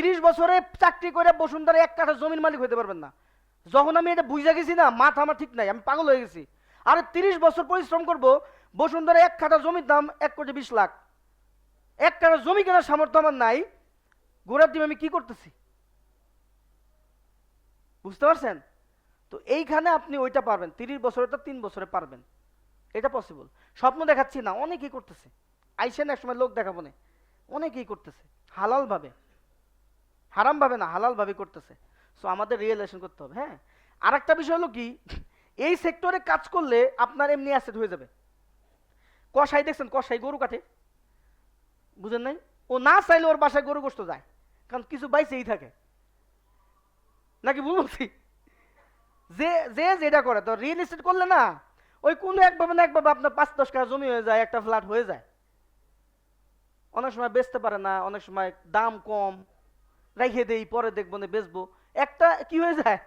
30 বছরে চাকরি করে বসুন্ধরা 1 কাঠা জমির মালিক হইতে পারবেন না। যখন আমি এটা বুঝে গেছি না, মাথা আমার ঠিক নাই, আমি পাগল হয়ে গেছি। আরে 30 বছর পরিশ্রম করব, বসুন্ধরা 1 কাঠা জমির দাম 1,20,00,000। 1 কাঠা জমি কেনার সামর্থ্য আমার নাই, গোড়ার ডিম আমি কি করতেছি? বুঝতে পারছেন? তো এইখানে আপনি ওইটা পারবেন, 30 বছরেটা 3 বছরে পারবেন, এটা পসিবল। স্বপ্ন দেখাচ্ছি না, অনেকেই করতেছে। আইসেন এক সময় লোক দেখাবো না, অনেকেই করতেছে হালাল ভাবে, হারাম ভাবে না, হালাল ভাবে করতেছে। সো আমাদের রিয়েলাইজেশন করতে হবে। হ্যাঁ, আর একটা বিষয় হলো কি, এই সেক্টরে কাজ করলে আপনার এমনি অ্যাসেট হয়ে যাবে। কসাই দেখছেন, কসাই গরু কাটে, বুঝেন নাই? ও না চাইলে ওর বাসায় গরু গোস্ত যায়, কারণ কিছু বাইসেই থাকে। নাকি ভুল বলছি? যে যে যেটা করে, তো রিয়েল এস্টেট করলে না, ওই কোনো একভাবে না একভাবে আপনার 5-10 কাঠা জমি হয়ে যায়, একটা ফ্ল্যাট হয়ে যায়। অনেক সময় বেচতে পারে না, অনেক সময় দাম কম, রাইখে দেই, পরে দেখবো না বেচবো, একটা কি হয়ে যায়,